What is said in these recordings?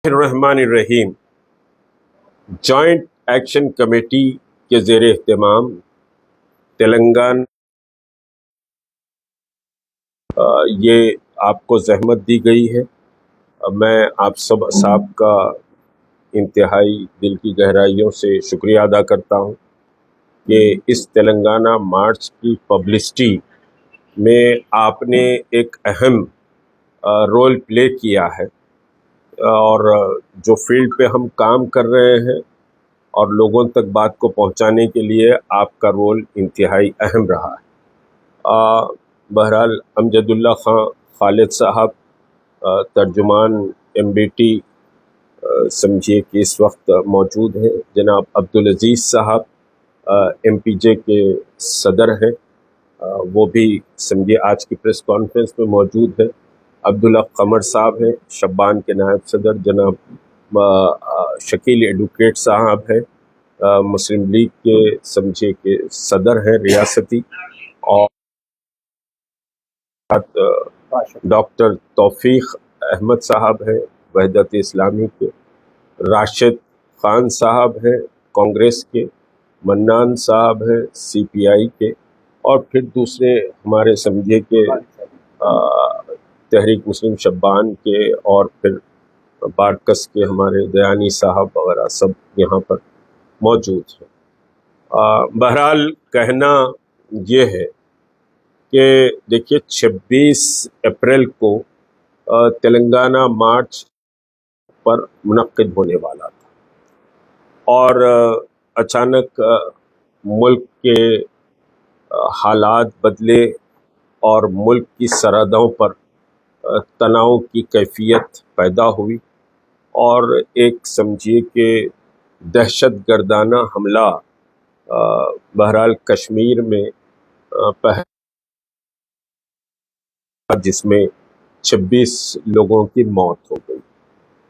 الرحمن الرحیم joint action committee کے زیر اہتمام تلنگانہ یہ آپ کو زحمت دی گئی ہے۔ میں آپ سب صاحب کا انتہائی دل کی گہرائیوں سے شکریہ ادا کرتا ہوں کہ اس تلنگانہ مارچ کی پبلسٹی میں آپ نے ایک اہم رول پلے کیا ہے، اور جو فیلڈ پہ ہم کام کر رہے ہیں اور لوگوں تک بات کو پہنچانے کے لیے آپ کا رول انتہائی اہم رہا ہے۔ بہرحال امجد اللہ خان خالد صاحب ترجمان MBT سمجھیے کہ اس وقت موجود ہیں، جناب عبدالعزیز صاحب MPJ کے صدر ہیں، وہ بھی سمجھیے آج کی پریس کانفرنس میں موجود ہے۔ عبداللہ قمر صاحب ہیں، شبان کے نائب صدر، جناب شکیل ایڈوکیٹ صاحب ہیں، مسلم لیگ کے سمجھے کہ صدر ہیں ریاستی، اور ڈاکٹر توفیق احمد صاحب ہیں وحدت اسلامی کے، راشد خان صاحب ہیں کانگریس کے، منان صاحب ہیں CPI کے، اور پھر دوسرے ہمارے سمجھے کہ تحریک مسلم شبان کے، اور پھر بارکس کے ہمارے دیانی صاحب وغیرہ سب یہاں پر موجود ہیں۔ بہرحال کہنا یہ ہے کہ دیکھیے 26 اپریل کو تلنگانہ مارچ پر منعقد ہونے والا تھا، اور اچانک ملک کے حالات بدلے اور ملک کی سرحدوں پر تناؤ کی کیفیت پیدا ہوئی، اور ایک سمجھیے کہ دہشت گردانہ حملہ بہرحال کشمیر میں جس میں 26 لوگوں کی موت ہو گئی۔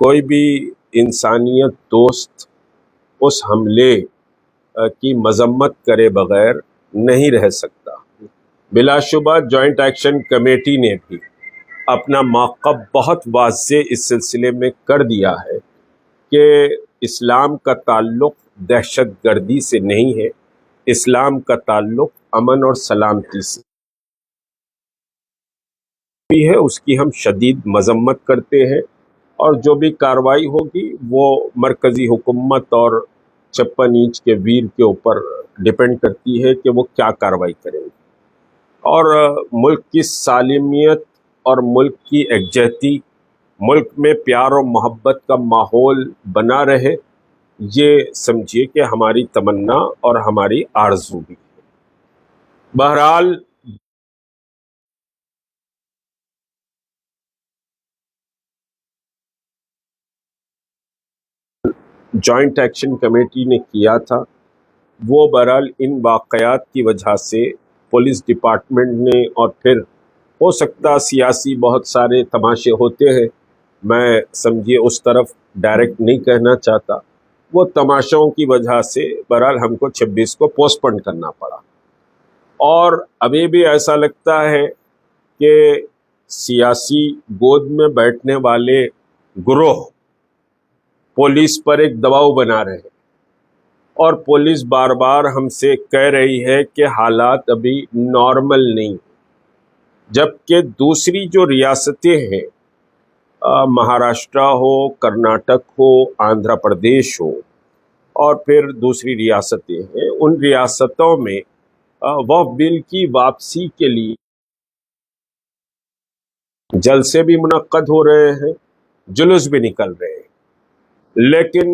کوئی بھی انسانیت دوست اس حملے کی مذمت کرے بغیر نہیں رہ سکتا۔ بلا شبہ جوائنٹ ایکشن کمیٹی نے بھی اپنا موقف بہت واضح اس سلسلے میں کر دیا ہے کہ اسلام کا تعلق دہشت گردی سے نہیں ہے، اسلام کا تعلق امن اور سلامتی سے بھی ہے، اس کی ہم شدید مذمت کرتے ہیں، اور جو بھی کارروائی ہوگی وہ مرکزی حکومت اور 56 انچ کے ویر کے اوپر ڈیپینڈ کرتی ہے کہ وہ کیا کارروائی کریں گے، اور ملک کی سالمیت اور ملک کی یکجہتی، ملک میں پیار و محبت کا ماحول بنا رہے، یہ سمجھیے کہ ہماری تمنا اور ہماری آرزو بھی ہے۔ بہرحال جوائنٹ ایکشن کمیٹی نے کیا تھا، وہ بہرحال ان واقعات کی وجہ سے پولیس ڈپارٹمنٹ نے، اور پھر ہو سکتا سیاسی بہت سارے تماشے ہوتے ہیں، میں سمجھیے اس طرف ڈائریکٹ نہیں کہنا چاہتا، وہ تماشوں کی وجہ سے بہرحال ہم کو 26 کو پوسٹ پون کرنا پڑا، اور ابھی بھی ایسا لگتا ہے کہ سیاسی گود میں بیٹھنے والے گروہ پولیس پر ایک دباؤ بنا رہے ہیں، اور پولیس بار بار ہم سے کہہ رہی ہے کہ حالات ابھی نارمل نہیں، جبکہ دوسری جو ریاستیں ہیں، مہاراشٹرا ہو، کرناٹک ہو، آندھرا پردیش ہو، اور پھر دوسری ریاستیں ہیں، ان ریاستوں میں وقف بل کی واپسی کے لیے جلسے بھی منعقد ہو رہے ہیں، جلوس بھی نکل رہے ہیں، لیکن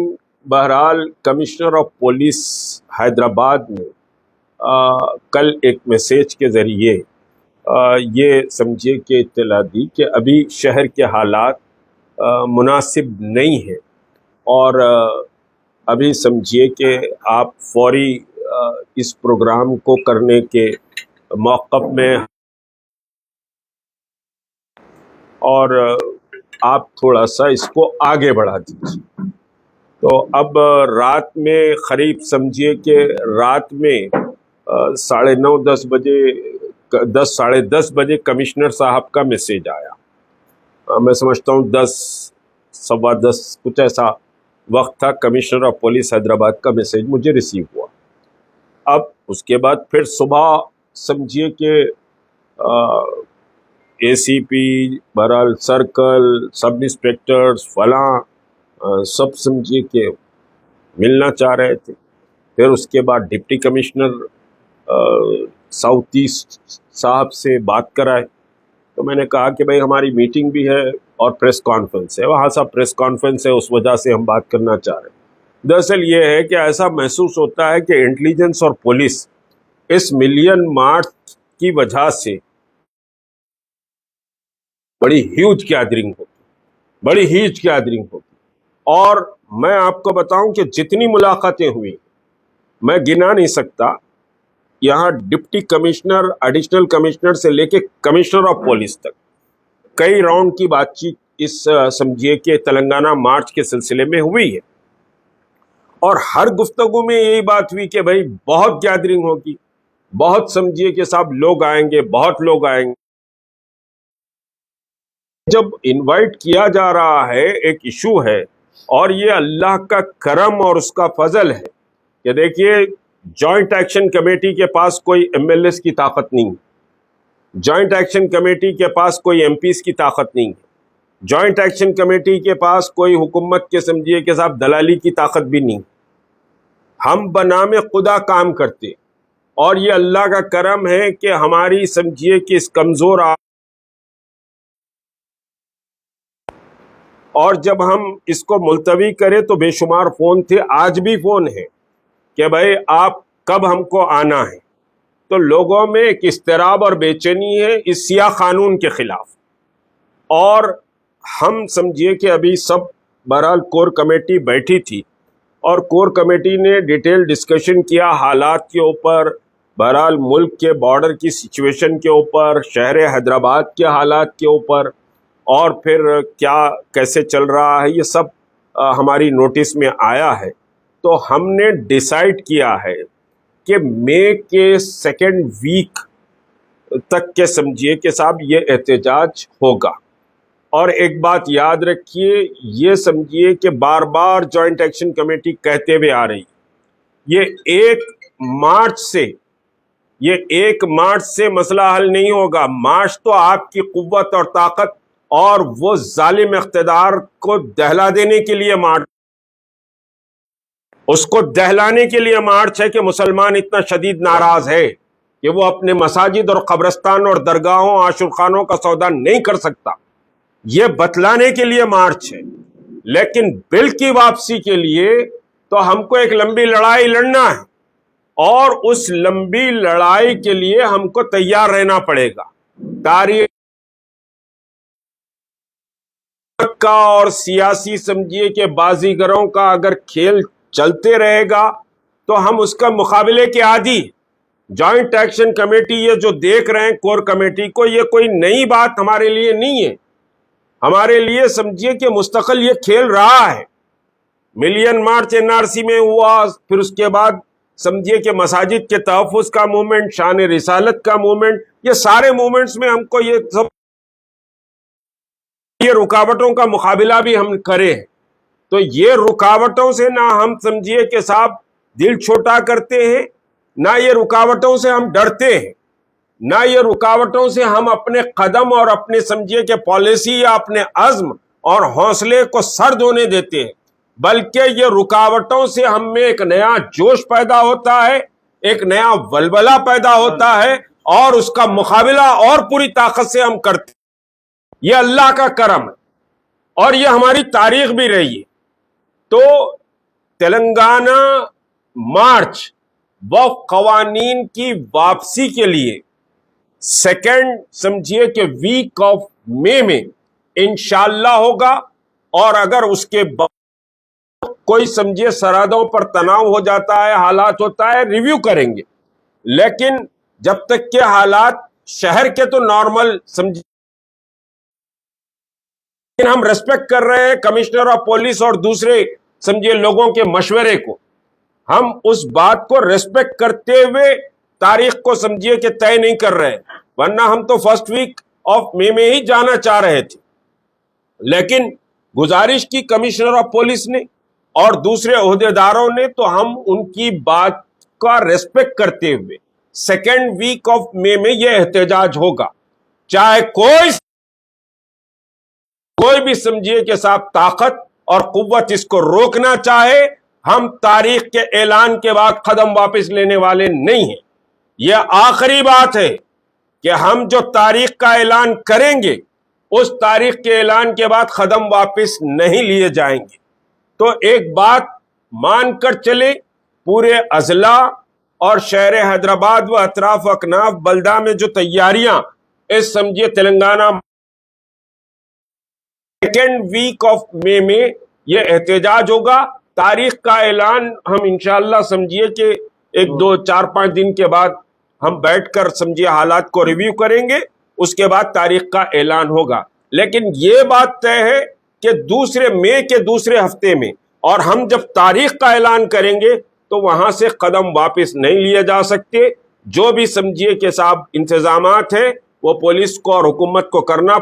بہرحال کمشنر آف پولیس حیدرآباد نے کل ایک میسیج کے ذریعے یہ سمجھے کہ اطلاع دی کہ ابھی شہر کے حالات مناسب نہیں ہیں، اور ابھی سمجھیے کہ آپ فوری اس پروگرام کو کرنے کے موقف میں، اور آپ تھوڑا سا اس کو آگے بڑھا دیجیے۔ تو اب رات میں قریب سمجھیے کہ رات میں 9:30 10 بجے 10 ساڑھے 10 بجے کمشنر صاحب کا میسیج آیا، میں سمجھتا ہوں 10 10:15 कुछ ऐसा वक्त था, कमिश्नर ऑफ पुलिस हैदराबाद का मैसेज मुझे रिसीव हुआ। अब उसके बाद फिर सुबह समझिए कि ACP, बहरहाल सर्कल, सब इंस्पेक्टर्स फलां सब समझिए कि मिलना चाह रहे थे। फिर उसके बाद डिप्टी कमिश्नर साउथ ईस्ट साहब से बात कराए, तो मैंने कहा कि भाई हमारी मीटिंग भी है और प्रेस कॉन्फ्रेंस है। वहाँ सब प्रेस कॉन्फ्रेंस है, उस वजह से हम बात करना चाह रहे हैं। दरअसल ये है कि ऐसा महसूस होता है कि इंटेलिजेंस और पुलिस इस मिलियन मार्च की वजह से बड़ी ह्यूज गैदरिंग होगी। और मैं आपको बताऊं कि जितनी मुलाकातें हुई मैं गिना नहीं सकता। यहाँ डिप्टी कमिश्नर, एडिशनल कमिश्नर से लेके कमिश्नर ऑफ पुलिस तक कई राउंड की बातचीत इस समझिए कि तेलंगाना मार्च के सिलसिले में हुई है। और हर गुफ्तगू में यही बात हुई कि भाई बहुत गैदरिंग होगी, बहुत समझिए कि साहब लोग आएंगे, बहुत लोग आएंगे। जब इनवाइट किया जा रहा है, एक इशू है, और ये अल्लाह का करम और उसका फजल है कि देखिए जॉइंट एक्शन कमेटी के पास कोई MLAs की ताकत नहीं है, जॉइंट एक्शन कमेटी के पास कोई MPs की ताकत नहीं है, जॉइंट एक्शन कमेटी के पास कोई हुकूमत के समझिए के साथ दलाली की ताकत भी नहीं। हम बनामे खुदा काम करते, और ये अल्लाह का करम है कि हमारी समझिए कि इस कमज़ोर और जब हम इसको मुलतवी करें तो बेशुमार फ़ोन थे, आज भी फ़ोन है कि भाई आप कब हमको आना है। तो लोगों में एक इस्तराब और बेचैनी है इस सियाह कानून के ख़िलाफ़। और हम समझिए कि अभी सब बहरहाल कोर कमेटी बैठी थी और कोर कमेटी ने डिटेल डिस्कशन किया हालात के ऊपर, बहरहाल मुल्क के बॉर्डर की सिचुएशन के ऊपर, शहर हैदराबाद के हालात के ऊपर, और फिर क्या कैसे चल रहा है, ये सब हमारी नोटिस में आया है। तो हमने डिसाइड किया है कि मई के सेकेंड वीक तक के समझिए कि साहब ये एहतजाज होगा। और एक बात याद रखिए, ये समझिए कि बार बार जॉइंट एक्शन कमेटी कहते हुए आ रही, ये 1 मार्च से मसला हल नहीं होगा। मार्च तो आपकी कुव्वत और ताकत और वो जालिम इख्तिदार को दहला देने के लिए मार्च, उसको दहलाने के लिए मार्च है कि मुसलमान इतना शदीद नाराज है कि वो अपने मसाजिद और कब्रिस्तान और दरगाहों, आशुरखानों का सौदा नहीं कर सकता। ये बतलाने के लिए मार्च है। लेकिन बिल की वापसी के लिए तो हमको एक लंबी लड़ाई लड़ना है, और उस लंबी लड़ाई के लिए हमको तैयार रहना पड़ेगा। तारीख का और सियासी समझिए कि बाजीगरों का अगर खेल चलते रहेगा तो हम उसका मुकाबले के आदी। जॉइंट एक्शन कमेटी ये जो देख रहे हैं कोर कमेटी को, ये कोई नई बात हमारे लिए नहीं है। हमारे लिए समझिए कि मुस्तकिल ये खेल रहा है। मिलियन मार्च NRC में हुआ, फिर उसके बाद समझिए कि मसाजिद के तहफ़्फ़ुज़ का मूवमेंट, शान रिसालत का मूवमेंट, ये सारे मूवमेंट्स में हमको ये सब ये रुकावटों का मुकाबला भी हम करें। तो ये रुकावटों से ना हम समझिए कि साहब दिल छोटा करते हैं, ना ये रुकावटों से हम डरते हैं, ना ये रुकावटों से हम अपने कदम और अपने समझिए कि पॉलिसी या अपने अज़्म और हौसले को सर धोने देते हैं, बल्कि ये रुकावटों से हम में एक नया जोश पैदा होता है, एक नया वलवला पैदा होता है, और उसका मुकाबला और पूरी ताकत से हम करते हैं। ये अल्लाह का करम है और ये हमारी तारीख भी रही है। तो तेलंगाना मार्च व कवानीन की वापसी के लिए सेकेंड समझिए कि वीक ऑफ मई में इंशाअल्लाह होगा। और अगर उसके बाद कोई समझिए सरहदों पर तनाव हो जाता है, हालात होता है, रिव्यू करेंगे। लेकिन जब तक के हालात शहर के तो नॉर्मल समझिए, लेकिन हम रेस्पेक्ट कर रहे हैं कमिश्नर ऑफ पुलिस और दूसरे समझिए लोगों के मशवरे को। हम उस बात को रेस्पेक्ट करते हुए तारीख को समझिए कि तय नहीं कर रहे हैं, वरना हम तो फर्स्ट वीक ऑफ मई में ही जाना चाह रहे थे। लेकिन गुजारिश की कमिश्नर ऑफ पुलिस ने और दूसरे ओहदेदारों ने, तो हम उनकी बात का रेस्पेक्ट करते हुए सेकेंड वीक ऑफ मई में यह एहतजाज होगा। चाहे कोई भी समझिए कि साहब ताकत और कुव्वत इसको रोकना चाहे, हम तारीख के ऐलान के बाद कदम वापस लेने वाले नहीं हैं। यह आखिरी बात है कि हम जो तारीख का ऐलान करेंगे उस तारीख के ऐलान के बाद कदम वापस नहीं लिए जाएंगे। तो एक बात मानकर चले, पूरे अजला और शहर हैदराबाद व अतराफ अकनाफ बल्दा में जो तैयारियां इस समझिए तेलंगाना सेकेंड वीक ऑफ मई में यह एहतजाज होगा। तारीख का ऐलान हम इंशाअल्लाह समझिए कि 1, 2, 4, 5 दिन के बाद हम बैठकर समझिए हालात को रिव्यू करेंगे, उसके बाद तारीख का ऐलान होगा। लेकिन ये बात तय है कि मई के दूसरे हफ्ते में, और हम जब तारीख का ऐलान करेंगे तो वहां से कदम वापस नहीं लिए जा सकते। जो भी समझिए कि साहब इंतजामात है वो पुलिस को और हुकूमत को करना,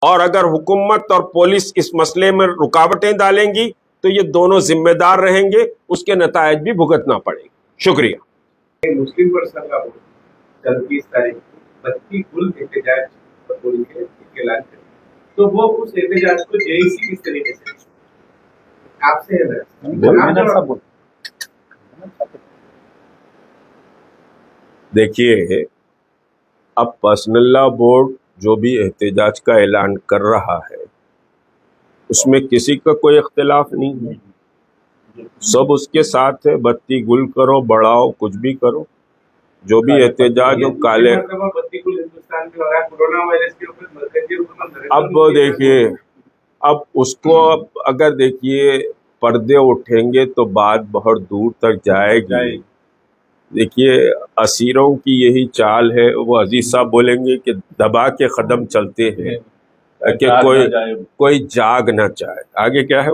और अगर हुकूमत और पुलिस इस मसले में रुकावटें डालेंगी तो ये दोनों जिम्मेदार रहेंगे, उसके नतायज भी भुगतना पड़ेगा। शुक्रिया। मुस्लिम पर्सनल का कल 30 तारीख बत्ती गुल एहतजाज के ऐलान करें, तो वो उस एहतजाज को जेईसी किस तरीके से आपसे है? देखिए, अब पर्सनल लॉ बोर्ड जो भी एहतजाज का ऐलान कर रहा है उसमें किसी का कोई इख्तिलाफ नहीं है, सब उसके साथ है। बत्ती गुल करो, बढ़ाओ, कुछ भी करो, जो भी एहतजाज हो काले। अब देखिए, अब उसको अगर देखिए पर्दे उठेंगे तो बात बहुत दूर तक जाएगी। देखिए, असीरों की यही चाल है। वो अजीज साहब बोलेंगे कि दबा के कदम चलते हैं कि कोई जाग ना जाए। आगे क्या है?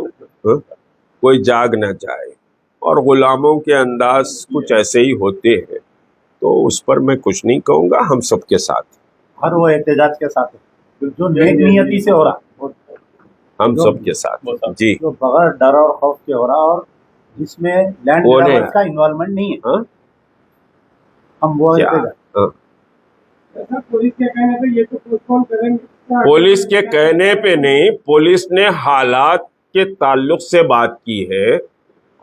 कोई जाग ना जाए, और गुलामों के अंदाज कुछ ऐसे ही होते हैं। तो उस पर मैं कुछ नहीं कहूँगा, हम सबके साथ, हर वो एहतजाज के साथ है जो नेक नियति से हो रहा, हम सबके साथ जी, जो बगैर डर और खौफ के हो रहा, और जिसमें लैंड ग्रैबर्स का इन्वॉल्वमेंट नहीं है। हाँ? हम वो पुलिस के कहने पे ये तो पोस्टपोन करेंगे। पुलिस के कहने पे नहीं, पुलिस ने हालात के ताल्लुक से बात की है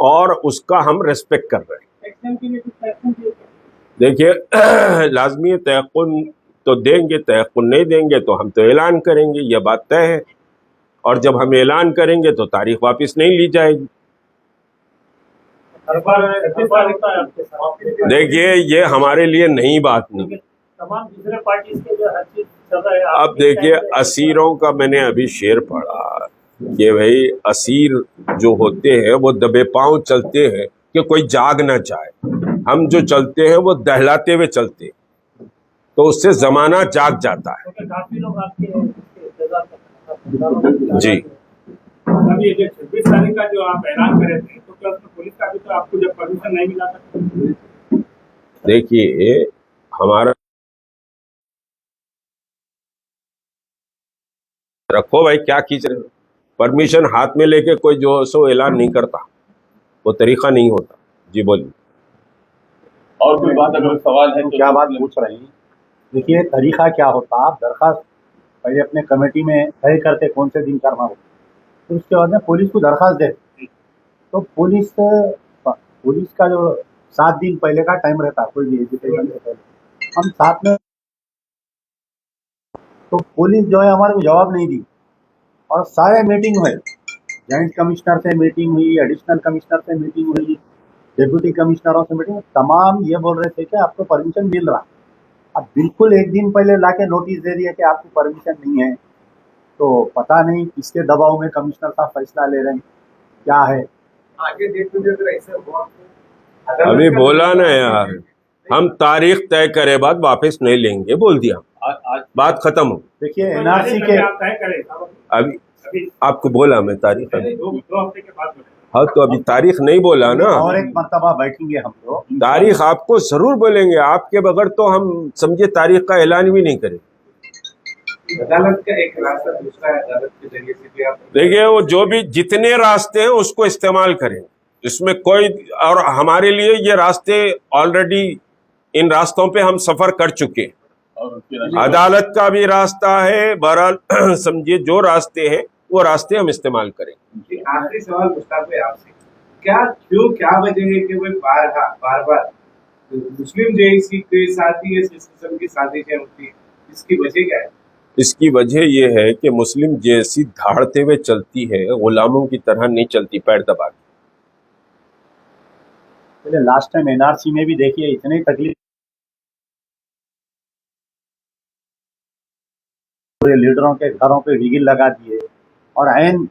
और उसका हम रेस्पेक्ट कर रहे हैं। देखिए, लाजमी तयक़ुन तो देंगे, तयक़ुन नहीं देंगे तो हम तो ऐलान करेंगे, यह बात तय है। और जब हम ऐलान करेंगे तो तारीख वापस नहीं ली जाएगी। देखिए, ये हमारे लिए नई बात नहीं। तमाम दूसरे पार्टी के जो हर चीज चल रहा है। अब देखिए, असीरों का मैंने अभी शेर पढ़ा कि भाई असीर जो होते हैं वो दबे पांव चलते हैं कि कोई जाग ना जाए। हम जो चलते हैं वो दहलाते हुए चलते हैं, तो उससे जमाना जाग जाता है। काफी लोग आपके जी, अभी ये 26 तारीख का जो आप ऐलान करे थे, तो क्या उसमें पुलिस का भी तो आपको जब परमिशन नहीं मिला था? देखिए, हमारा रखो भाई, क्या खींच रहे हो? परमिशन हाथ में लेके कोई जो सो ऐलान नहीं करता, वो तरीका नहीं होता। जी बोलिए। और कोई बात अगर सवाल है तो क्या बात पूछ रहे हैं? देखिए, तरीका क्या होता, आप दरखास्त पहले अपने कमेटी में तय करते कौन से दिन करना हो, तो उसके बाद में पुलिस को दरखास्त दे, तो पुलिस का जो 7 दिन पहले का टाइम रहता, कोई भी एजुकेशन से पहले हम साथ में, तो पुलिस जो है हमारे को जवाब नहीं दी। और सारे मीटिंग हुए, जॉइंट कमिश्नर से मीटिंग हुई, एडिशनल कमिश्नर से मीटिंग हुई, डिप्टी कमिश्नरों से मीटिंग, तमाम ये बोल रहे थे कि आपको परमिशन मिल रहा। अब बिल्कुल एक दिन पहले लाके नोटिस दे दिया कि आपको परमिशन नहीं है, तो पता नहीं किसके दबाव में कमिश्नर साहब फैसला ले रहे हैं, क्या है आगे देखते अगर ऐसा हुआ, अभी बोला ना यार, हम तारीख तय करे बाद वापस नहीं लेंगे, बोल दिया, बात खत्म हो। देखिए, एनआरसी के अभी आपको बोला मैं तारीख, 2 हफ्ते के बाद। हाँ, तो अभी तारीख नहीं बोला ना, और एक मर्तबा बैठेंगे हम लोग, तारीख आपको जरूर बोलेंगे। आपके बगैर तो हम समझे तारीख का ऐलान भी नहीं करें। अदालत का एक रास्ता दूसरा है, अदालत के जरिए से भी आप देखिए वो जो भी जितने रास्ते हैं उसको इस्तेमाल करें, इसमें कोई, और हमारे लिए ये रास्ते ऑलरेडी, इन रास्तों पे हम सफर कर चुके हैं। और उसके अदालत का भी रास्ता है, बहरहाल समझिए जो रास्ते हैं वो रास्ते हम इस्तेमाल करें। जी, आखिरी सवाल मुश्ताक भाई आपसे, क्या वजह है कि वो बार बार मुस्लिम जेईसी के साथ ही इस किस्म की साजिशें होती है, इसकी वजह क्या है? इसकी वजह यह है कि मुस्लिम जैसी धाड़ते हुए चलती है, गुलामों की तरह नहीं चलती पैर दबा के। पहले लास्ट टाइम एनआरसी में भी देखिए इतनी तकलीफ, पूरे लीडरों के घरों पे विगिल लगा दिए, और ऐन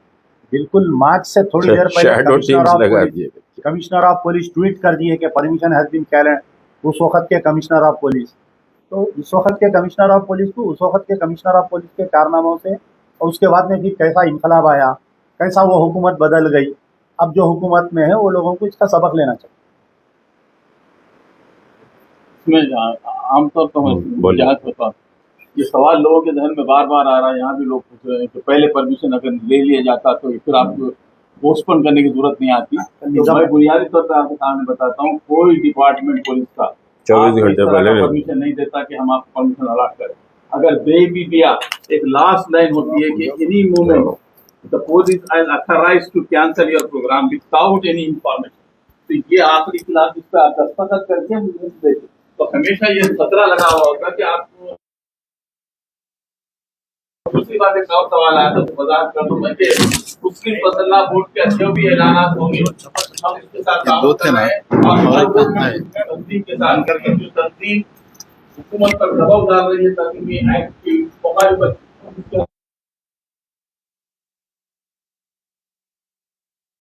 बिल्कुल मार्च से थोड़ी देर पहले शैडो टीम्स लगा दिए। कमिश्नर ऑफ पुलिस ट्वीट कर दिए कि परमिशन हैज बीन कैलेंड, उस वक्त के कमिश्नर ऑफ पुलिस, तो इस वक्त के कमिश्नर ऑफ पुलिस को उस वक्त के कमिश्नर ऑफ पुलिस के कारनामों से, और उसके बाद में फिर कैसा इनकलाब आया, कैसा वो हुकूमत बदल गई, अब जो हुकूमत में है वो लोगों को इसका सबक लेना चाहिए। इसमें आमतौर पर बोलिए। जहाँ तक ये सवाल लोगों के ध्यान में बार बार आ रहा है, यहाँ भी लोग पूछ रहे हैं कि पहले परमिशन अगर ले लिया जाता तो फिर आपको पोस्टपोन करने की जरूरत नहीं आती। तो मैं बुनियादी तौर पर आपके सामने बताता हूँ, कोई डिपार्टमेंट पुलिस का 24 घंटे पहले परमिशन नहीं देता कि हम आपको परमिशन अलॉट करें। अगर दे भी दिया, एक लास्ट लाइन होती है कि any moment the police is authorised to cancel your programme without any information. तो ये आखिरी क्लास इस पर आप दस्तखत करके मुझे दे दें, तो हमेशा ये खतरा लगा हुआ होगा कि आपको। दूसरी बात, एक और सवाल आया था, तो वजाहत कर दूं मैं कि मुस्लिम फजल्ला बोर्ड के जो भी ऐलानात होंगे हम इसके साथ काम कर रहे हैं, और हर बोर्ड में तंजीम के साथ करके जो तंजीम हुकूमत पर दबाव डाल रही है, तंजीमी एक्ट की मुखालिफत